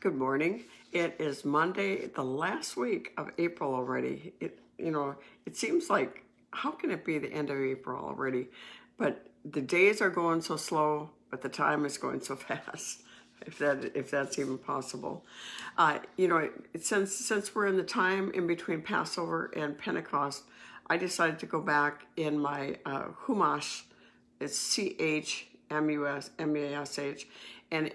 Good morning. It is Monday, the last week of April already. It seems like, how can it be the end of April already? But the days are going so slow, but the time is going so fast, if that's even possible. Since we're in the time in between Passover and Pentecost, I decided to go back in my Chumash. It's CHMUSMASH, and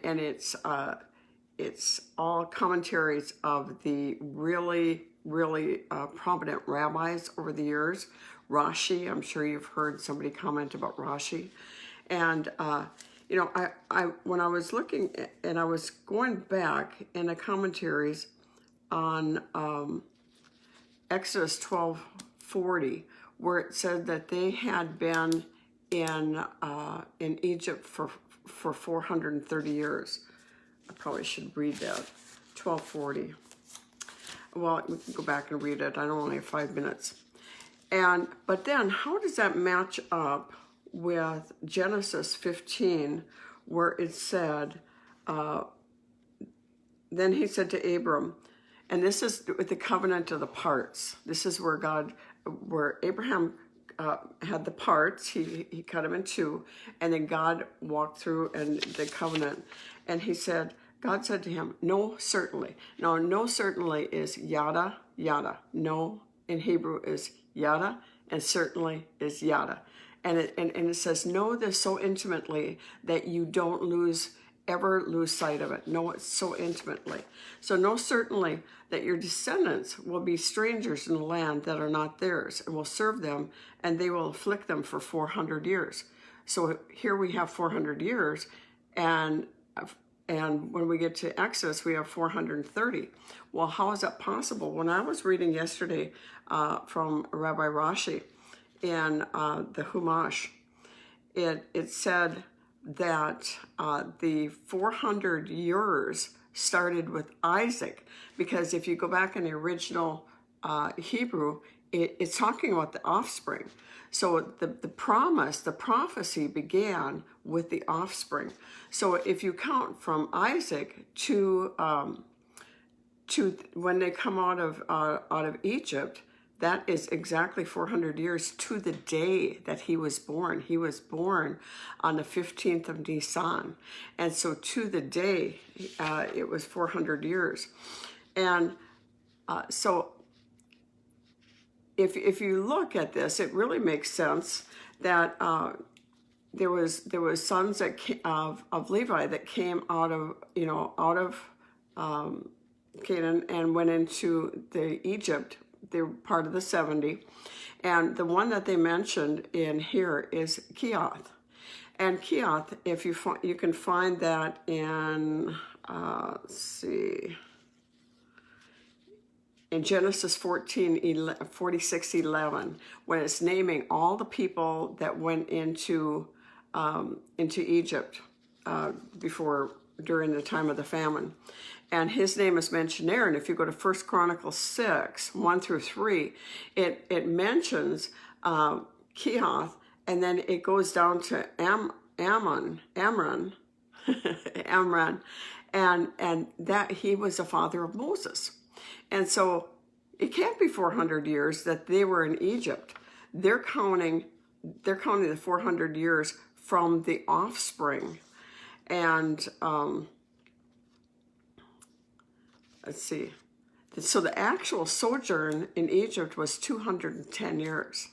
it's all commentaries of the really prominent rabbis over the years. Rashi, I'm sure you've heard somebody comment about Rashi. And, I when I was looking and I was going back in the commentaries on Exodus 12:40, where it said that they had been in Egypt for 430 years. I probably should read that. 12:40. Well, we can go back and read it. I don't only have 5 minutes. But then, how does that match up with Genesis 15, where it said, then he said to Abram, and this is with the covenant of the parts. This is where Abraham had the parts. He cut them in two, and then God walked through and the covenant. And God said to him, no, certainly. Now, no, certainly is yada, yada. No in Hebrew is yada, and certainly is yada. And it says, know this so intimately that you don't ever lose sight of it. Know it so intimately. So know certainly that your descendants will be strangers in the land that are not theirs, and will serve them, and they will afflict them for 400 years. So here we have 400 years, and when we get to Exodus, we have 430. Well, how is that possible? When I was reading yesterday from Rabbi Rashi in the Chumash, it said that the 400 years started with Isaac, because if you go back in the original Hebrew, it's talking about the offspring. So the prophecy began with the offspring. So if you count from Isaac to when they come out of Egypt, that is exactly 400 years to the day that he was born. He was born on the 15th of Nisan. And so to the day, it was 400 years. And so if you look at this, it really makes sense that there was sons of Levi that came out of Canaan and went into the Egypt. They were part of the 70, and the one that they mentioned in here is Keoth. And Keoth, if you can find that in let's see, in Genesis 46:11, when it's naming all the people that went into Egypt during the time of the famine. And his name is mentioned there. And if you go to 1 Chronicles 6:1-3, it mentions Keoth, and then it goes down to Amram, and that he was the father of Moses. And so it can't be 400 years that they were in Egypt. They're counting the 400 years from the offspring. And let's see. So the actual sojourn in Egypt was 210 years.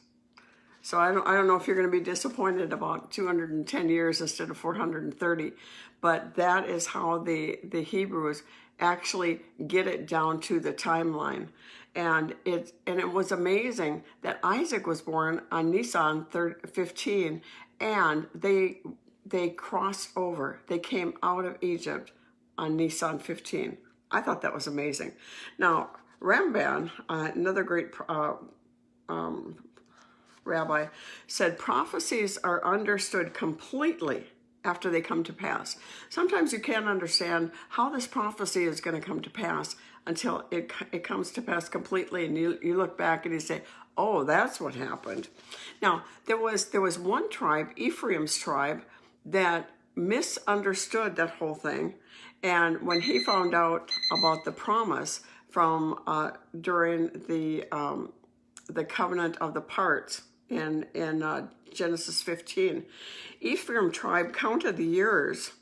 So I don't know if you're going to be disappointed about 210 years instead of 430, but that is how the Hebrews actually get it down to the timeline. And it was amazing that Isaac was born on Nisan 15, and they crossed over. They came out of Egypt on Nisan 15. I thought that was amazing. Now, Ramban, another great rabbi, said prophecies are understood completely after they come to pass. Sometimes you can't understand how this prophecy is going to come to pass until it comes to pass completely, and you look back and you say, oh, that's what happened. Now, there was one tribe, Ephraim's tribe, that misunderstood that whole thing, And when he found out about the promise from during the covenant of the parts in Genesis 15, Ephraim tribe counted the years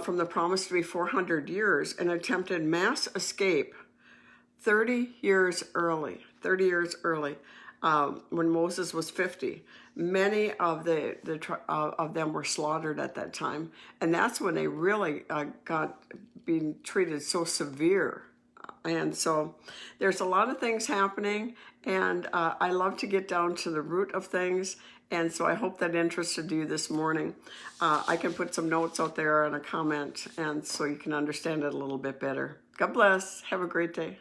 from the promise to be 400 years and attempted mass escape 30 years early, when Moses was 50. Many of of them were slaughtered at that time, and that's when they really got being treated so severe. And so there's a lot of things happening, and I love to get down to the root of things. And so I hope that interested you this morning. I can put some notes out there and a comment, and so you can understand it a little bit better. God bless. Have a great day.